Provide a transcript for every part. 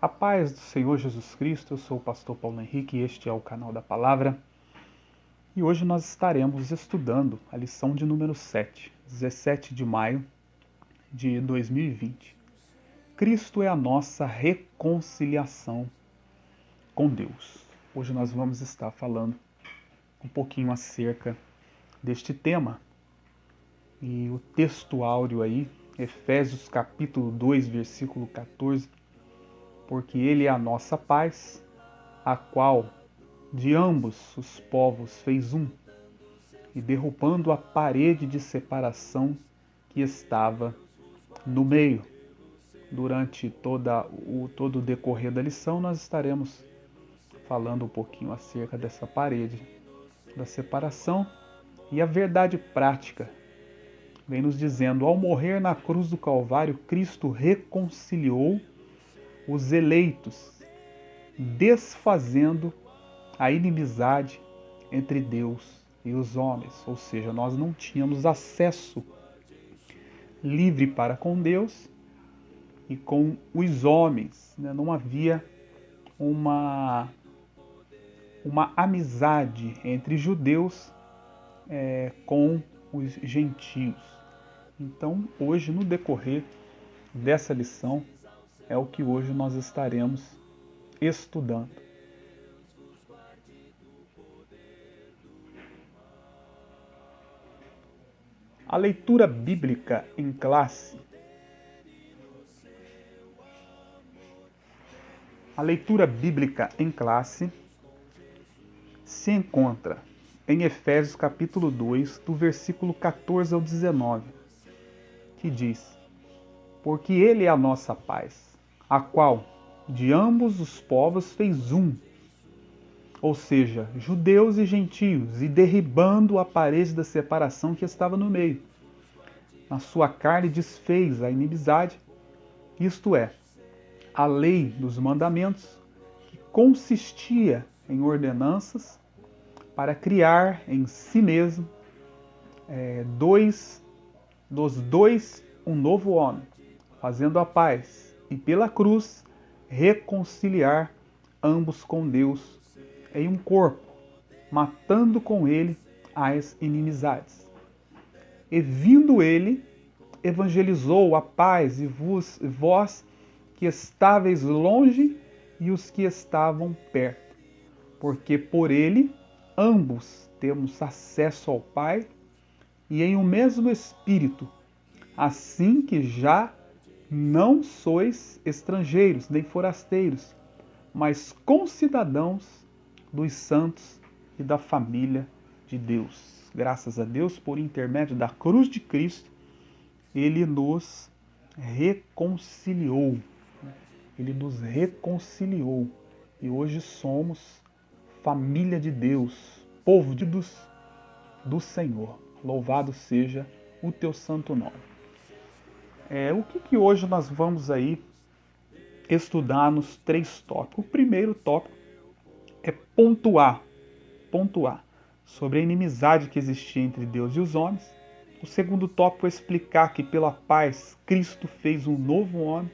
A paz do Senhor Jesus Cristo, eu sou o pastor Paulo Henrique e este é o canal da Palavra. E hoje nós estaremos estudando a lição de número 7, 17 de maio de 2020. Cristo é a nossa reconciliação com Deus. Hoje nós vamos estar falando um pouquinho acerca deste tema. E o texto áureo aí, Efésios capítulo 2, versículo 14, porque Ele é a nossa paz, a qual de ambos os povos fez um, e derrubando a parede de separação que estava no meio. Durante todo o decorrer da lição, nós estaremos falando um pouquinho acerca dessa parede da separação e a verdade prática. Vem nos dizendo, ao morrer na cruz do Calvário, Cristo reconciliou os eleitos, desfazendo a inimizade entre Deus e os homens. Ou seja, nós não tínhamos acesso livre para com Deus e com os homens. Né? Não havia uma amizade entre judeus com os gentios. Então, hoje, no decorrer dessa lição, é o que hoje nós estaremos estudando. A leitura bíblica em classe. A leitura bíblica em classe se encontra em Efésios capítulo 2, do versículo 14 ao 19, que diz: porque Ele é a nossa paz, a qual de ambos os povos fez um, ou seja, judeus e gentios, e derribando a parede da separação que estava no meio. Na sua carne desfez a inimizade, isto é, a lei dos mandamentos, que consistia em ordenanças para criar em si mesmo dos dois um novo homem, fazendo a paz, e pela cruz reconciliar ambos com Deus em um corpo, matando com ele as inimizades. E vindo ele, evangelizou a paz e vós que estáveis longe e os que estavam perto, porque por ele ambos temos acesso ao Pai e em um mesmo Espírito, assim que já não sois estrangeiros nem forasteiros, mas concidadãos dos santos e da família de Deus. Graças a Deus, por intermédio da cruz de Cristo, Ele nos reconciliou. Ele nos reconciliou. E hoje somos família de Deus, povo de Deus do Senhor. Louvado seja o teu santo nome. O que hoje nós vamos aí estudar nos 3 tópicos? O primeiro tópico é pontuar sobre a inimizade que existia entre Deus e os homens. O segundo tópico é explicar que pela paz Cristo fez um novo homem.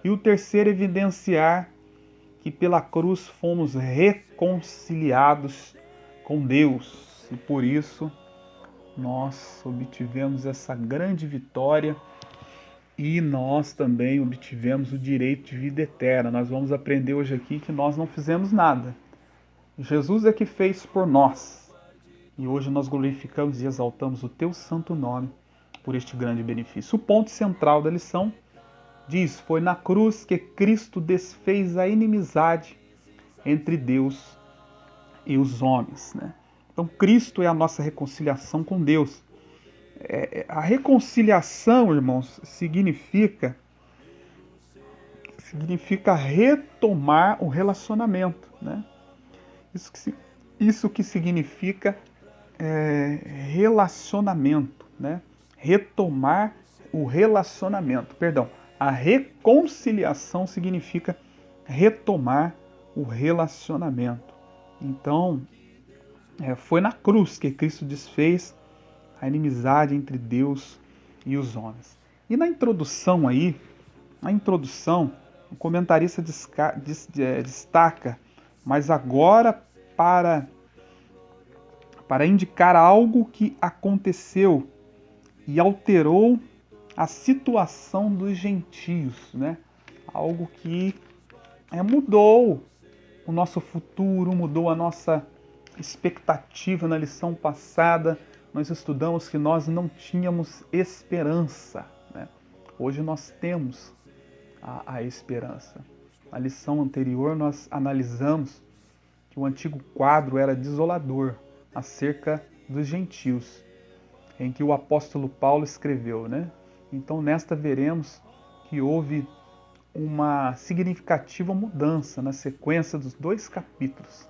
E o terceiro é evidenciar que pela cruz fomos reconciliados com Deus. E por isso nós obtivemos essa grande vitória e nós também obtivemos o direito de vida eterna. Nós vamos aprender hoje aqui que nós não fizemos nada. Jesus é que fez por nós. E hoje nós glorificamos e exaltamos o teu santo nome por este grande benefício. O ponto central da lição diz: foi na cruz que Cristo desfez a inimizade entre Deus e os homens. Né? Então Cristo é a nossa reconciliação com Deus. A reconciliação, irmãos, significa retomar o relacionamento. Né? Isso que significa relacionamento. Né? Retomar o relacionamento. Perdão. A reconciliação significa retomar o relacionamento. Então, foi na cruz que Cristo desfez a inimizade entre Deus e os homens. E na introdução o comentarista destaca, mas agora para indicar algo que aconteceu e alterou a situação dos gentios, né? Algo que mudou o nosso futuro, mudou a nossa expectativa. Na lição passada, nós estudamos que nós não tínhamos esperança, né? Hoje nós temos a esperança. Na lição anterior, nós analisamos que o antigo quadro era desolador acerca dos gentios, em que o apóstolo Paulo escreveu, né? Então, nesta veremos que houve uma significativa mudança na sequência dos 2 capítulos.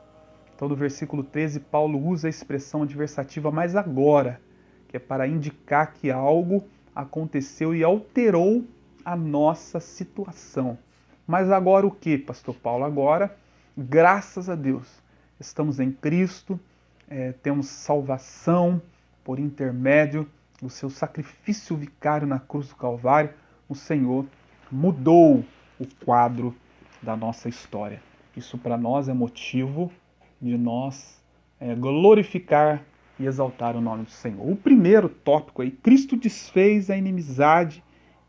Então, no versículo 13, Paulo usa a expressão adversativa "mas agora", que é para indicar que algo aconteceu e alterou a nossa situação. Mas agora o que, pastor Paulo? Agora, graças a Deus, estamos em Cristo, temos salvação por intermédio do seu sacrifício vicário na cruz do Calvário. O Senhor mudou o quadro da nossa história. Isso para nós é motivo de nós glorificar e exaltar o nome do Senhor. O primeiro tópico aí, Cristo desfez a inimizade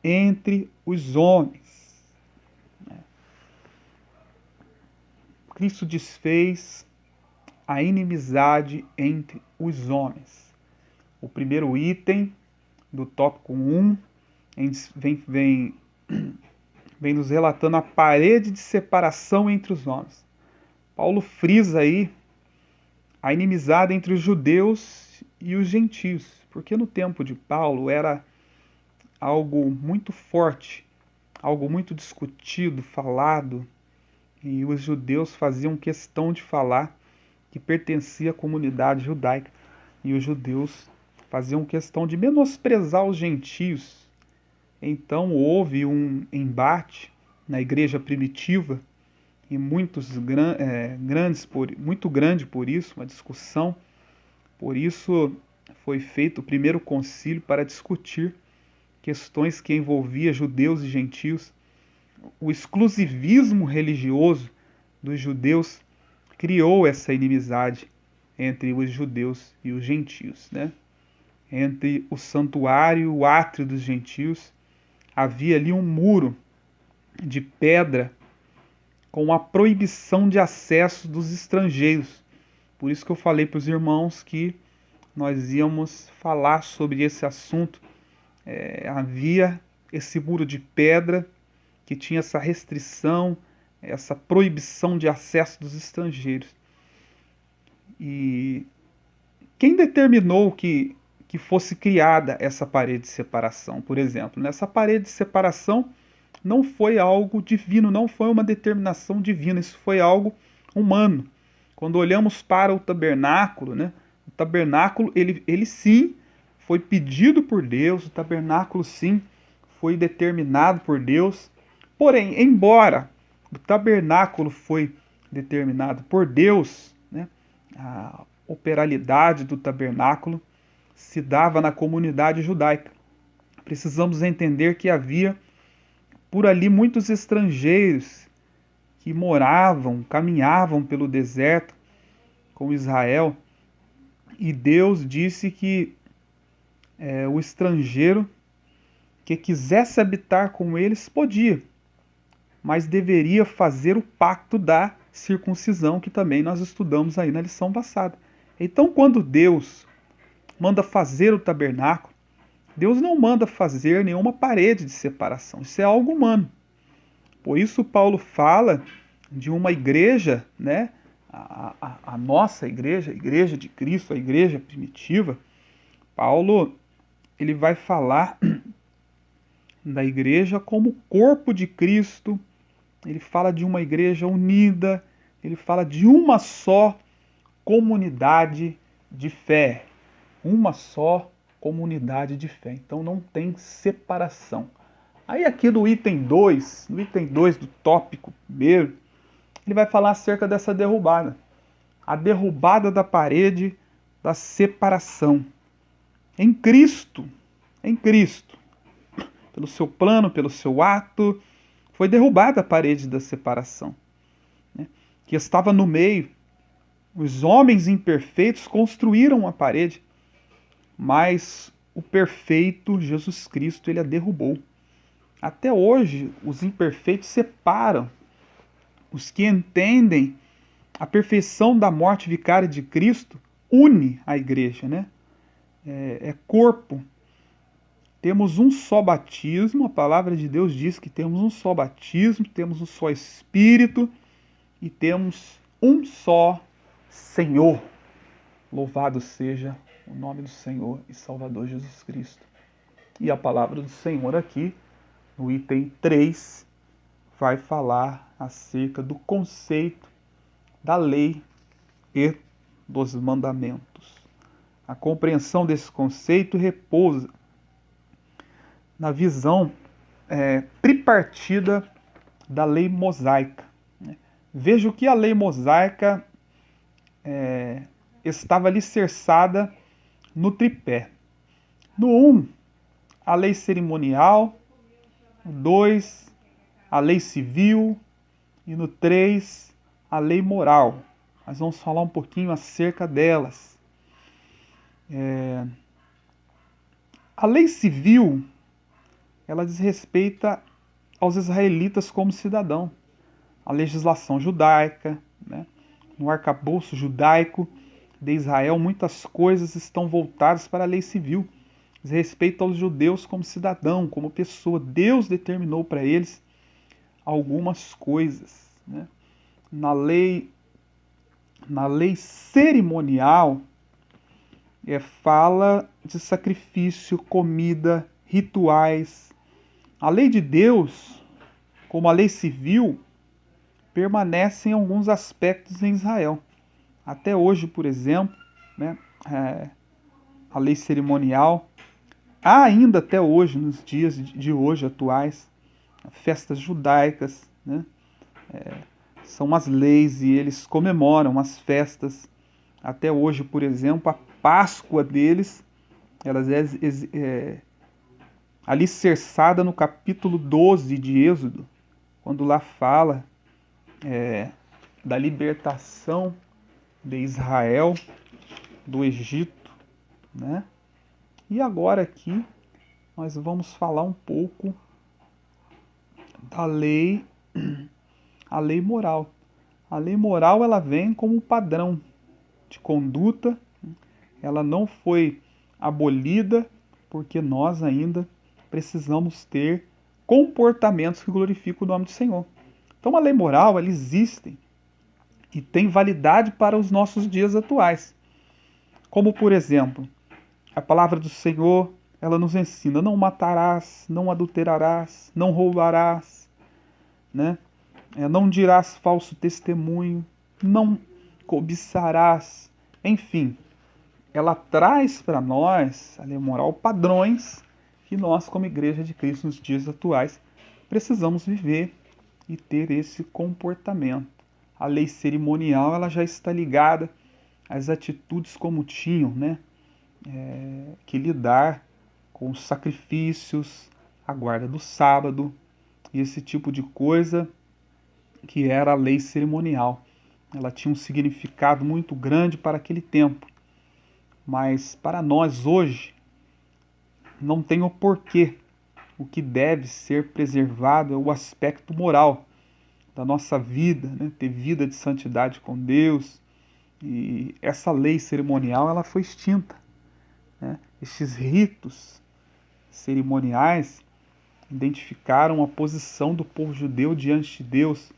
entre os homens. Cristo desfez a inimizade entre os homens. O primeiro item do tópico 1 vem nos relatando a parede de separação entre os homens. Paulo frisa aí a inimizade entre os judeus e os gentios, porque no tempo de Paulo era algo muito forte, algo muito discutido, falado, e os judeus faziam questão de falar que pertencia à comunidade judaica, e os judeus faziam questão de menosprezar os gentios. Então houve um embate na igreja primitiva, e muito grande por isso, uma discussão. Por isso foi feito o primeiro concílio para discutir questões que envolviam judeus e gentios. O exclusivismo religioso dos judeus criou essa inimizade entre os judeus e os gentios, né? Entre o santuário e o átrio dos gentios havia ali um muro de pedra com a proibição de acesso dos estrangeiros. Por isso que eu falei para os irmãos que nós íamos falar sobre esse assunto. Havia esse muro de pedra que tinha essa restrição, essa proibição de acesso dos estrangeiros. E quem determinou que fosse criada essa parede de separação, por exemplo? Essa parede de separação não foi algo divino, não foi uma determinação divina, isso foi algo humano. Quando olhamos para o tabernáculo, né? O tabernáculo, ele sim foi pedido por Deus, o tabernáculo sim foi determinado por Deus. Porém, embora o tabernáculo foi determinado por Deus, né? A operalidade do tabernáculo se dava na comunidade judaica. Precisamos entender que havia por ali muitos estrangeiros que caminhavam pelo deserto com Israel, e Deus disse que o estrangeiro que quisesse habitar com eles podia, mas deveria fazer o pacto da circuncisão, que também nós estudamos aí na lição passada. Então, quando Deus manda fazer o tabernáculo, Deus não manda fazer nenhuma parede de separação. Isso é algo humano. Por isso Paulo fala de uma igreja, né? A nossa igreja, a igreja de Cristo, a igreja primitiva. Paulo ele vai falar da igreja como corpo de Cristo. Ele fala de uma igreja unida. Ele fala de uma só comunidade de fé. Uma só comunidade de fé. Então não tem separação. Aí aqui no item 2, do tópico 1, ele vai falar acerca dessa derrubada. A derrubada da parede da separação. Em Cristo, pelo seu plano, pelo seu ato, Foi derrubada a parede da separação, né, que estava no meio. Os homens imperfeitos construíram a parede, mas o perfeito Jesus Cristo, ele a derrubou. Até hoje, os imperfeitos separam. Os que entendem a perfeição da morte vicária de Cristo une a igreja, né? É corpo. Temos um só batismo, a palavra de Deus diz que temos um só batismo, temos um só Espírito e temos um só Senhor. Louvado seja o nome do Senhor e Salvador Jesus Cristo. E a palavra do Senhor aqui, no item 3, vai falar acerca do conceito da lei e dos mandamentos. A compreensão desse conceito repousa na visão tripartida da lei mosaica. Veja que a lei mosaica estava alicerçada no tripé. No 1, a lei cerimonial. No 2, a lei civil. E no 3, a lei moral. Nós vamos falar um pouquinho acerca delas. A lei civil, ela diz respeito aos israelitas como cidadão. A legislação judaica, né? No arcabouço judaico de Israel, muitas coisas estão voltadas para a lei civil. Diz respeito aos judeus como cidadão, como pessoa. Deus determinou para eles algumas coisas, né? Na lei cerimonial, fala de sacrifício, comida, rituais. A lei de Deus, como a lei civil, permanece em alguns aspectos em Israel. Até hoje, por exemplo, né, a lei cerimonial, há ainda até hoje, nos dias de hoje atuais, festas judaicas, né, são as leis e eles comemoram as festas. Até hoje, por exemplo, a Páscoa deles, ela é alicerçada no capítulo 12 de Êxodo, quando lá fala da libertação de Israel do Egito, né? E agora aqui nós vamos falar um pouco da lei, a lei moral. A lei moral, ela vem como um padrão de conduta. Ela não foi abolida porque nós ainda precisamos ter comportamentos que glorificam o nome do Senhor. Então a lei moral, ela existe e tem validade para os nossos dias atuais. Como, por exemplo, a palavra do Senhor, ela nos ensina: não matarás, não adulterarás, não roubarás, né? Não dirás falso testemunho, não cobiçarás. Enfim, ela traz para nós, a lei moral, padrões que nós, como Igreja de Cristo, nos dias atuais, precisamos viver e ter esse comportamento. A lei cerimonial, ela já está ligada às atitudes como tinham, né? Que lidar com os sacrifícios, a guarda do sábado e esse tipo de coisa, que era a lei cerimonial. Ela tinha um significado muito grande para aquele tempo, mas para nós hoje não tem o porquê. O que deve ser preservado é o aspecto moral da nossa vida, né? Ter vida de santidade com Deus. E essa lei cerimonial, ela foi extinta, né? Estes ritos cerimoniais identificaram a posição do povo judeu diante de Deus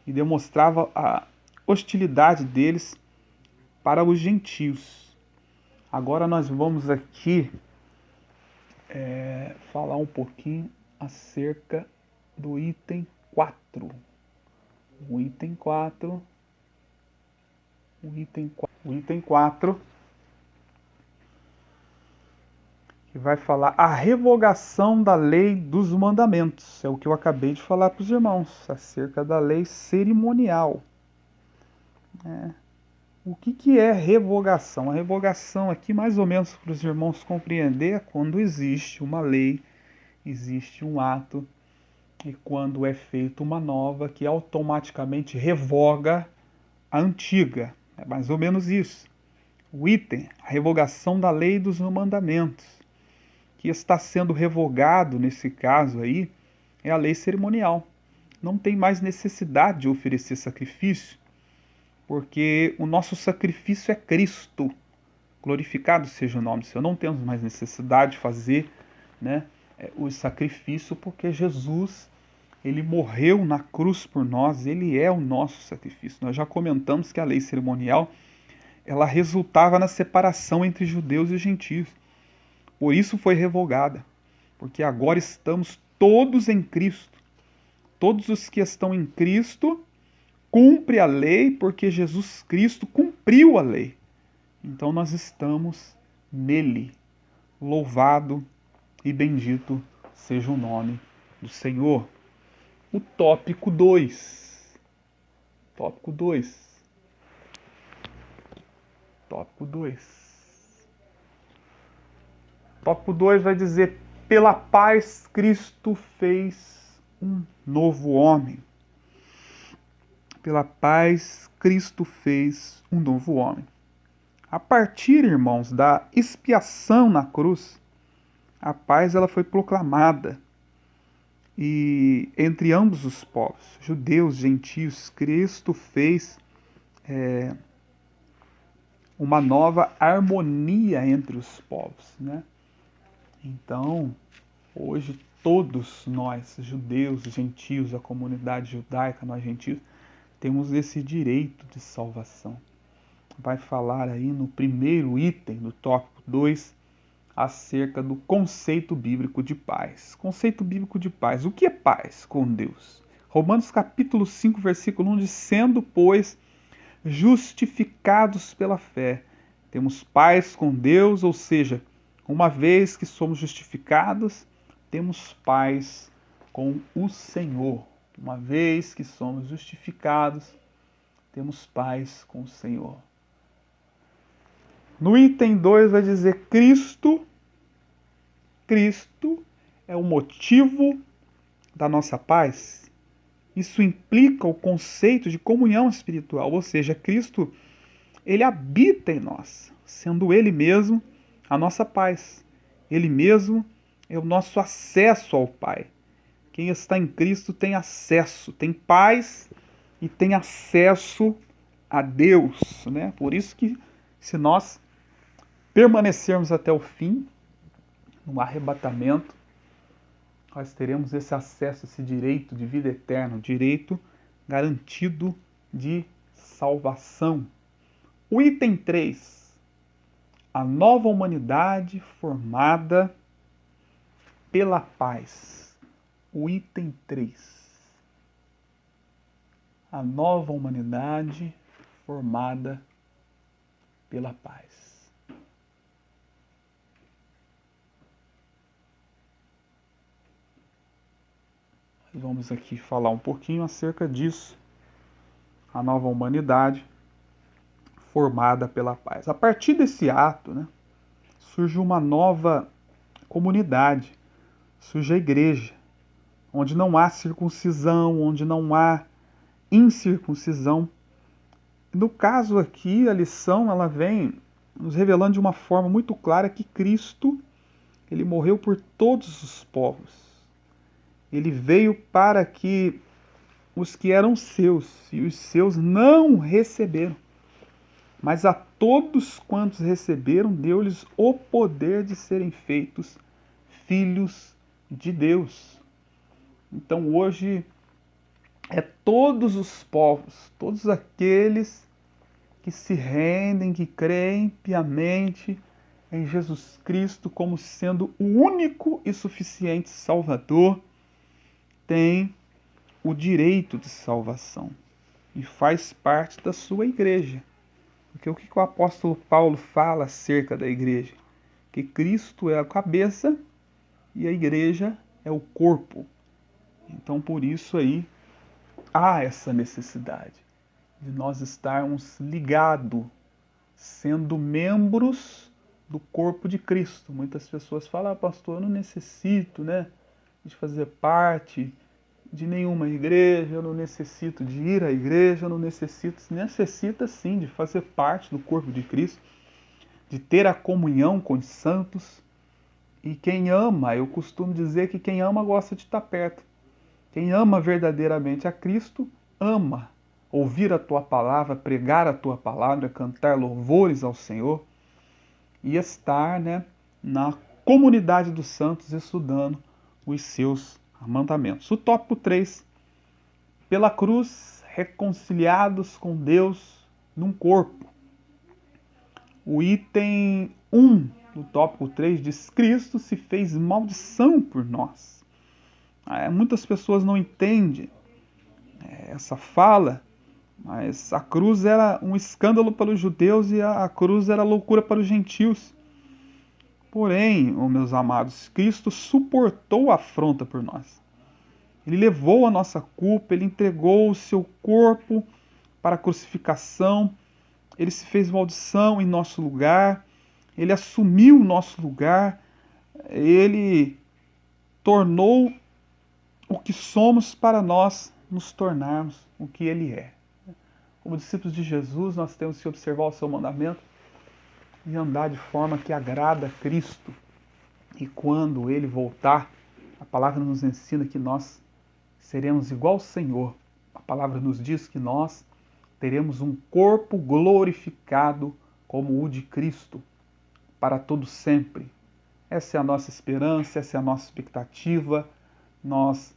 e demonstrava a hostilidade deles para os gentios. Agora nós vamos aqui falar um pouquinho acerca do item 4. O item 4, que vai falar a revogação da lei dos mandamentos. É o que eu acabei de falar para os irmãos, acerca da lei cerimonial. O que é revogação? A revogação aqui, mais ou menos para os irmãos compreender, é quando existe uma lei, existe um ato e quando é feita uma nova, que automaticamente revoga a antiga. É mais ou menos isso. O item, a revogação da lei dos mandamentos, que está sendo revogado nesse caso aí, é a lei cerimonial. Não tem mais necessidade de oferecer sacrifício, porque o nosso sacrifício é Cristo. Glorificado seja o nome do Senhor. Não temos mais necessidade de fazer, né, o sacrifício, porque Jesus, ele morreu na cruz por nós, ele é o nosso sacrifício. Nós já comentamos que a lei cerimonial, ela resultava na separação entre judeus e gentios. Por isso foi revogada, porque agora estamos todos em Cristo. Todos os que estão em Cristo cumprem a lei, porque Jesus Cristo cumpriu a lei. Então nós estamos nele. Louvado e bendito seja o nome do Senhor. O tópico 2. Tópico 2. Tópico 2. Tópico 2 vai dizer: pela paz Cristo fez um novo homem. Pela paz Cristo fez um novo homem. A partir, irmãos, da expiação na cruz, a paz ela foi proclamada. E entre ambos os povos, judeus, gentios, Cristo fez uma nova harmonia entre os povos, né? Então, hoje todos nós, judeus, gentios, a comunidade judaica, nós gentios, temos esse direito de salvação. Vai falar aí no primeiro item do tópico 2 acerca do conceito bíblico de paz. Conceito bíblico de paz. O que é paz com Deus? Romanos capítulo 5, versículo 1 diz: sendo, pois, justificados pela fé, temos paz com Deus, ou seja, uma vez que somos justificados, temos paz com o Senhor. Uma vez que somos justificados, temos paz com o Senhor. No item 2 vai dizer: Cristo é o motivo da nossa paz. Isso implica o conceito de comunhão espiritual, ou seja, Cristo, ele habita em nós, sendo ele mesmo a nossa paz. Ele mesmo é o nosso acesso ao Pai. Quem está em Cristo tem acesso, tem paz e tem acesso a Deus, né? Por isso que, se nós permanecermos até o fim, no arrebatamento, nós teremos esse acesso, esse direito de vida eterna, o direito garantido de salvação. O item 3, a nova humanidade formada pela paz. O item 3, a nova humanidade formada pela paz. Vamos aqui falar um pouquinho acerca disso. A nova humanidade formada pela paz. A partir desse ato, né, surge uma nova comunidade, surge a igreja, onde não há circuncisão, onde não há incircuncisão. No caso aqui, a lição ela vem nos revelando de uma forma muito clara que Cristo, ele morreu por todos os povos. Ele veio para que os que eram seus, e os seus não receberam. Mas a todos quantos receberam, deu-lhes o poder de serem feitos filhos de Deus. Então hoje é todos os povos, todos aqueles que se rendem, que creem piamente em Jesus Cristo como sendo o único e suficiente Salvador, tem o direito de salvação e faz parte da sua igreja. Porque o que o apóstolo Paulo fala acerca da igreja? Que Cristo é a cabeça e a igreja é o corpo. Então, por isso aí, há essa necessidade de nós estarmos ligados, sendo membros do corpo de Cristo. Muitas pessoas falam: pastor, eu não necessito, né, de fazer parte de nenhuma igreja, eu não necessito de ir à igreja, eu não necessito, necessita sim de fazer parte do corpo de Cristo, de ter a comunhão com os santos. E quem ama, eu costumo dizer que quem ama gosta de estar perto. Quem ama verdadeiramente a Cristo, ama ouvir a tua palavra, pregar a tua palavra, cantar louvores ao Senhor e estar, né, na comunidade dos santos estudando os seus mandamentos. O tópico 3, pela cruz, reconciliados com Deus num corpo. O item 1 do tópico 3 diz: Cristo se fez maldição por nós. Muitas pessoas não entendem essa fala, mas a cruz era um escândalo para os judeus e a cruz era loucura para os gentios. Porém, meus amados, Cristo suportou a afronta por nós. Ele levou a nossa culpa, ele entregou o seu corpo para a crucificação, ele se fez maldição em nosso lugar, ele assumiu o nosso lugar, ele tornou o que somos para nós nos tornarmos o que ele é. Como discípulos de Jesus, nós temos que observar o seu mandamento e andar de forma que agrada a Cristo. E quando ele voltar, a palavra nos ensina que nós seremos igual ao Senhor. A palavra nos diz que nós teremos um corpo glorificado como o de Cristo para todo sempre. Essa é a nossa esperança, essa é a nossa expectativa. Nós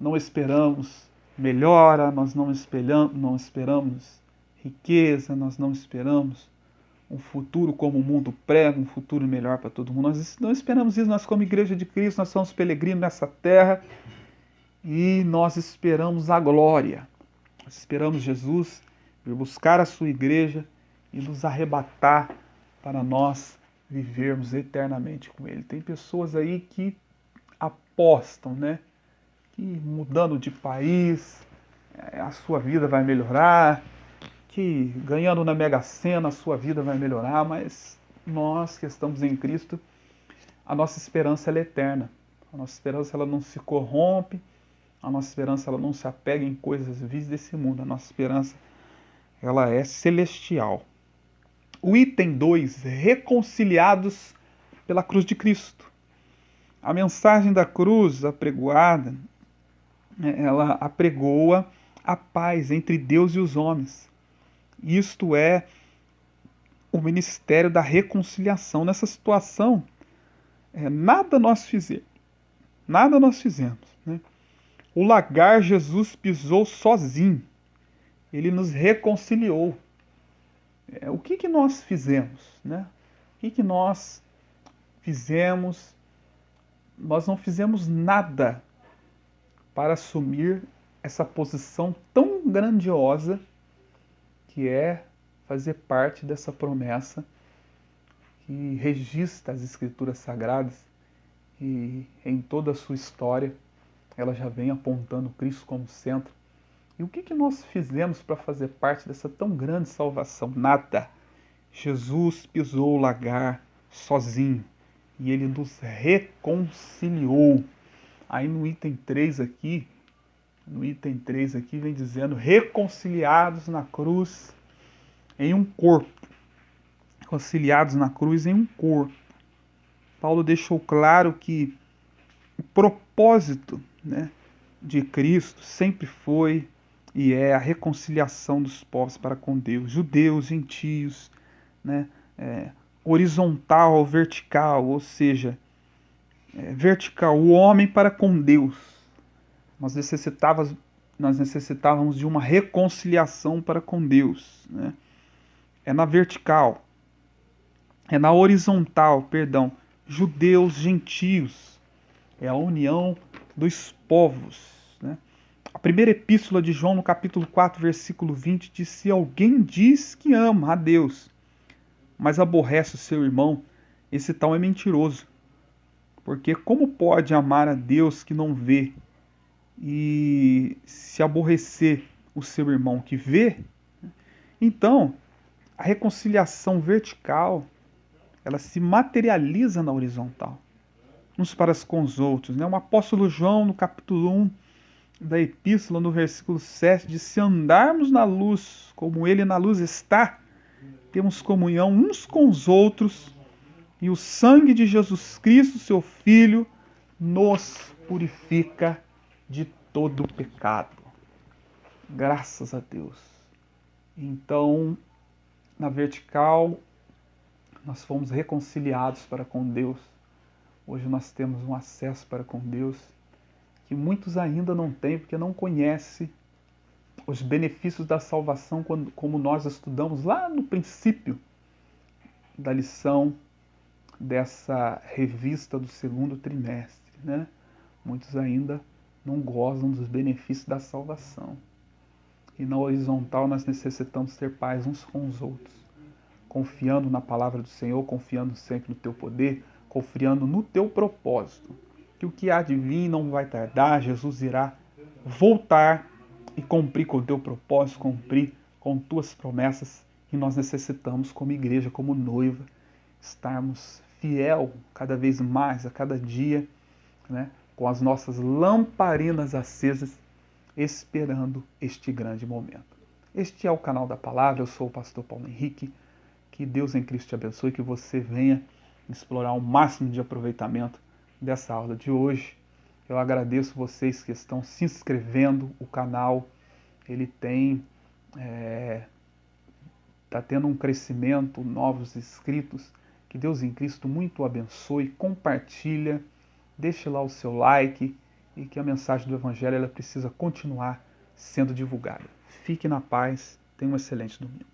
não esperamos melhora, nós não esperamos riqueza, nós não esperamos um futuro como o mundo prega, um futuro melhor para todo mundo. Nós não esperamos isso, nós como Igreja de Cristo, nós somos peregrinos nessa terra e nós esperamos a glória. Nós esperamos Jesus vir buscar a sua igreja e nos arrebatar para nós vivermos eternamente com Ele. Tem pessoas aí que apostam, né? Que mudando de país a sua vida vai melhorar, que ganhando na Mega Sena a sua vida vai melhorar, mas nós que estamos em Cristo, a nossa esperança ela é eterna. A nossa esperança ela não se corrompe, a nossa esperança ela não se apega em coisas vis desse mundo, a nossa esperança ela é celestial. O item 2, reconciliados pela cruz de Cristo. A mensagem da cruz apregoada, ela apregoa a paz entre Deus e os homens. Isto é o ministério da reconciliação. Nessa situação, nada nós fizemos. Né? O lagar Jesus pisou sozinho. Ele nos reconciliou. O que nós fizemos? Né? O que nós fizemos? Nós não fizemos nada para assumir essa posição tão grandiosa que é fazer parte dessa promessa que registra as Escrituras Sagradas e em toda a sua história ela já vem apontando Cristo como centro. E o que nós fizemos para fazer parte dessa tão grande salvação? Nada. Jesus pisou o lagar sozinho e ele nos reconciliou. Aí no item 3 aqui vem dizendo reconciliados na cruz em um corpo. Reconciliados na cruz em um corpo. Paulo deixou claro que o propósito, né, de Cristo sempre foi e é a reconciliação dos povos para com Deus, judeus, gentios, né, horizontal, vertical, ou seja, vertical, o homem para com Deus. Nós necessitávamos de uma reconciliação para com Deus. Né? É na vertical, é na horizontal, perdão, judeus, gentios, é a união dos povos. Né? A primeira epístola de João, no capítulo 4, versículo 20, diz: se alguém diz que ama a Deus, mas aborrece o seu irmão, esse tal é mentiroso. Porque como pode amar a Deus que não vê e se aborrecer o seu irmão que vê? Então, a reconciliação vertical, ela se materializa na horizontal, uns para com os outros. Né? O apóstolo João, no capítulo 1, da epístola, no versículo 7, diz: se andarmos na luz, como ele na luz está, temos comunhão uns com os outros, e o sangue de Jesus Cristo, seu Filho, nos purifica de todo pecado. Graças a Deus. Então, na vertical, nós fomos reconciliados para com Deus. Hoje nós temos um acesso para com Deus que muitos ainda não têm, porque não conhecem os benefícios da salvação, como nós estudamos lá no princípio da lição dessa revista do segundo trimestre, né? Muitos ainda não gozam dos benefícios da salvação. E na horizontal nós necessitamos ter paz uns com os outros, confiando na palavra do Senhor, confiando sempre no teu poder, confiando no teu propósito. Que o que há de vir não vai tardar, Jesus irá voltar e cumprir com o teu propósito, cumprir com tuas promessas, e nós necessitamos, como igreja, como noiva, estarmos fiel cada vez mais, a cada dia, né, com as nossas lamparinas acesas, esperando este grande momento. Este é o canal da Palavra, eu sou o pastor Paulo Henrique. Que Deus em Cristo te abençoe, que você venha explorar o máximo de aproveitamento dessa aula de hoje. Eu agradeço vocês que estão se inscrevendo. O canal ele está tendo um crescimento, novos inscritos. Que Deus em Cristo muito o abençoe. Compartilha, deixe lá o seu like, e que a mensagem do Evangelho ela precisa continuar sendo divulgada. Fique na paz, tenha um excelente domingo.